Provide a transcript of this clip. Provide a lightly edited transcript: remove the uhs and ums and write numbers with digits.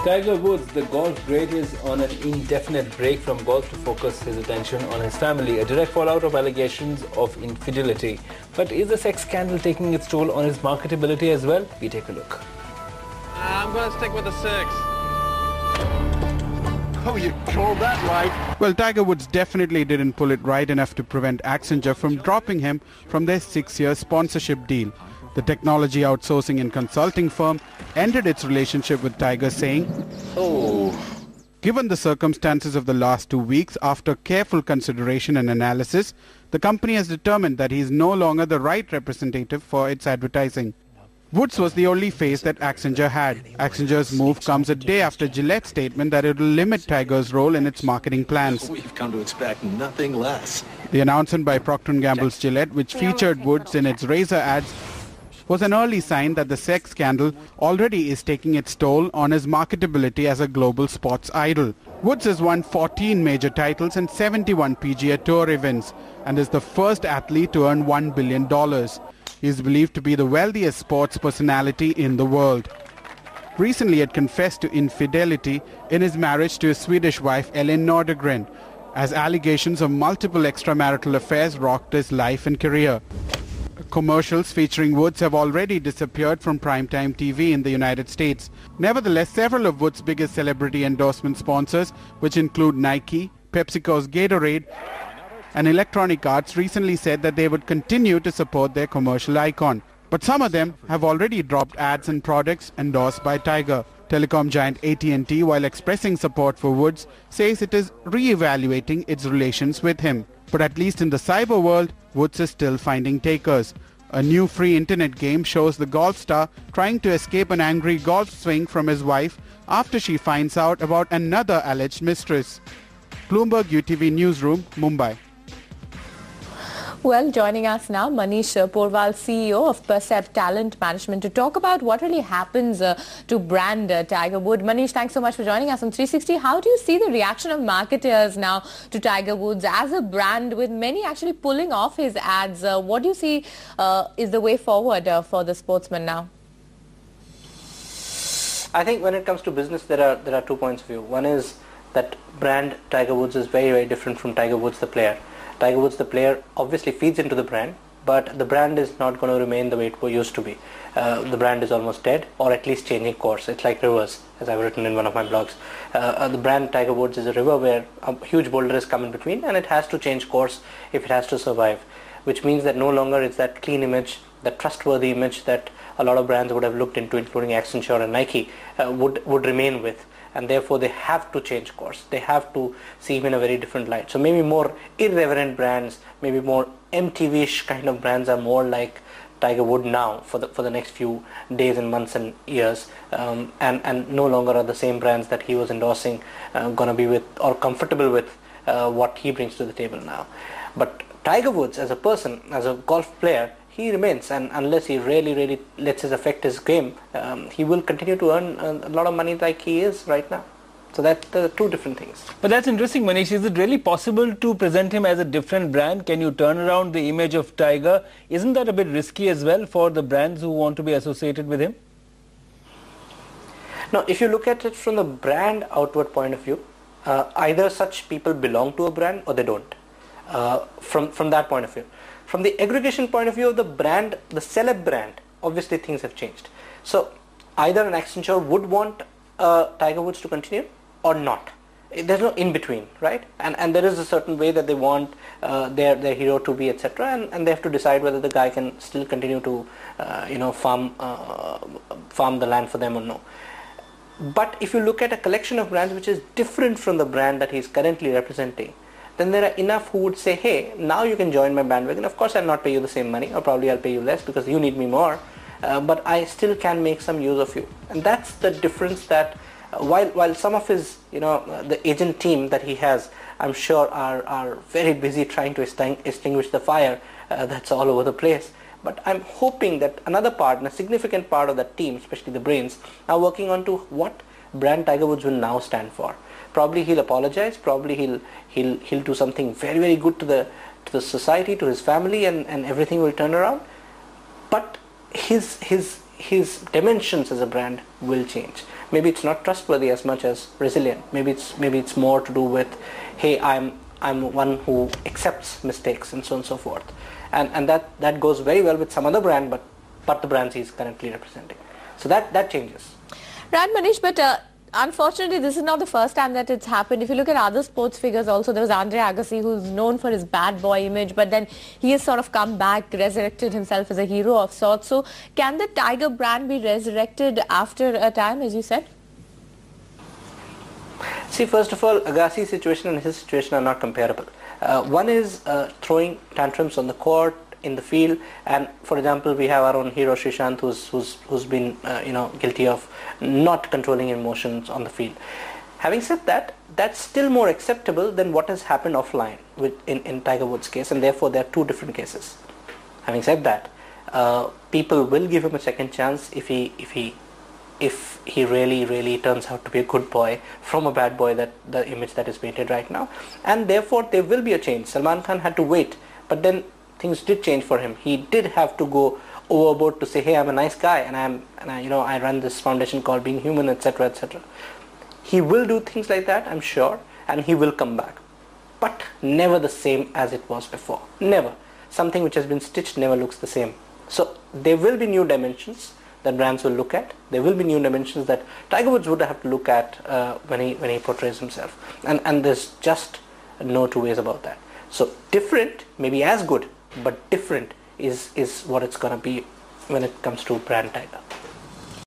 Tiger Woods, the golf great, is on an indefinite break from golf to focus his attention on his family, a direct fallout of allegations of infidelity. But is the sex scandal taking its toll on his marketability as well? We take a look. I'm going to stick with the 6. Oh, you called that right. Well, Tiger Woods definitely didn't pull it right enough to prevent Accenture from dropping him from their 6-year sponsorship deal. The technology outsourcing and consulting firm ended its relationship with Tiger, saying, given the circumstances of the last 2 weeks, after careful consideration and analysis, the company has determined that he is no longer the right representative for its advertising. Woods was the only face that Accenture had. Accenture's move comes a day after Gillette's statement that it will limit Tiger's role in its marketing plans. We've come to expect nothing less. The announcement by Procter & Gamble's Gillette, which featured Woods in its razor ads, was an early sign that the sex scandal already is taking its toll on his marketability as a global sports idol. Woods has won 14 major titles and 71 PGA Tour events and is the first athlete to earn $1 billion. He is believed to be the wealthiest sports personality in the world. Recently, he had confessed to infidelity in his marriage to his Swedish wife Ellen Nordegren, as allegations of multiple extramarital affairs rocked his life and career. Commercials featuring Woods have already disappeared from primetime TV in the United States. Nevertheless, several of Woods' biggest celebrity endorsement sponsors, which include Nike, PepsiCo's Gatorade, and Electronic Arts, recently said that they would continue to support their commercial icon. But some of them have already dropped ads and products endorsed by Tiger. Telecom giant AT&T, while expressing support for Woods, says it is re-evaluating its relations with him. But at least in the cyber world, Woods is still finding takers. A new free internet game shows the golf star trying to escape an angry golf swing from his wife after she finds out about another alleged mistress. Bloomberg UTV Newsroom, Mumbai. Well, joining us now, Manish Porwal, CEO of Percept Talent Management, to talk about what really happens to brand Tiger Woods. Manish, thanks so much for joining us on 360. How do you see the reaction of marketers now to Tiger Woods as a brand, with many actually pulling off his ads? What do you see is the way forward for the sportsman now? I think when it comes to business, there are 2 points of view. One is that brand Tiger Woods is very, very different from Tiger Woods the player. Tiger Woods the player obviously feeds into the brand, but the brand is not going to remain the way it used to be. The brand is almost dead, or at least changing course. It's like rivers, as I've written in one of my blogs. The brand Tiger Woods is a river where a huge boulder has come in between, and it has to change course if it has to survive, which means that no longer it's that clean image, that trustworthy image that a lot of brands would have looked into, including Accenture and Nike, would remain with. And therefore they have to change course. They have to see him in a very different light. So maybe more irreverent brands, maybe more MTV-ish kind of brands are more like Tiger Woods now for the next few days and months and years, and no longer are the same brands that he was endorsing going to be with or comfortable with what he brings to the table now. But Tiger Woods as a person, as a golf player, he remains, and unless he really lets it affect his game, he will continue to earn a lot of money like he is right now. So that's the 2 different things. But that's interesting, Manish. Is it really possible to present him as a different brand? Can you turn around the image of Tiger? Isn't that a bit risky as well for the brands who want to be associated with him? No, if you look at it from the brand outward point of view, either such people belong to a brand or they don't. From that point of view. From the aggregation point of view of the brand, the celeb brand, obviously things have changed. So either an Accenture would want Tiger Woods to continue or not. There's no in between, right? And there is a certain way that they want their hero to be, etc. And they have to decide whether the guy can still continue to farm the land for them or no. But if you look at a collection of brands which is different from the brand that he's currently representing, then there are enough who would say, hey, now you can join my bandwagon. Of course, I'll not pay you the same money, or probably I'll pay you less because you need me more, but I still can make some use of you. And that's the difference that while some of his, the agent team that he has, I'm sure are very busy trying to extinguish the fire that's all over the place. But I'm hoping that another part, and a significant part of that team, especially the brains, are working on to what brand Tiger Woods will now stand for. Probably he'll apologize. Probably he'll do something very, very good to the society, to his family, and everything will turn around. But his his dimensions as a brand will change. Maybe it's not trustworthy as much as resilient. Maybe it's more to do with, hey, I'm one who accepts mistakes and so on and so forth. And that goes very well with some other brand, but the brands he's currently representing. So that changes. Right, Manish, but unfortunately, this is not the first time that it's happened. If you look at other sports figures also, there was Andre Agassi, who's known for his bad boy image, but then he has sort of come back, resurrected himself as a hero of sorts. So can the Tiger brand be resurrected after a time, as you said? See, first of all, Agassi's situation and his situation are not comparable. One is throwing tantrums on the court, in the field, and for example, we have our own hero Srishant, who's been guilty of not controlling emotions on the field. Having said that, that's still more acceptable than what has happened offline in Tiger Woods' case, and therefore there are two different cases. Having said that, people will give him a second chance if he really turns out to be a good boy from a bad boy, that the image that is painted right now, and therefore there will be a change. Salman Khan had to wait, but then things did change for him. He did have to go overboard to say, hey, I'm a nice guy, and I run this foundation called Being Human, etc., etc. He will do things like that, I'm sure, and he will come back, but never the same as it was before. Never. Something which has been stitched never looks the same. So there will be new dimensions that brands will look at. There will be new dimensions that Tiger Woods would have to look at when he portrays himself, and there's just no two ways about that. So different, maybe as good, but different is what it's going to be when it comes to brand Tiger.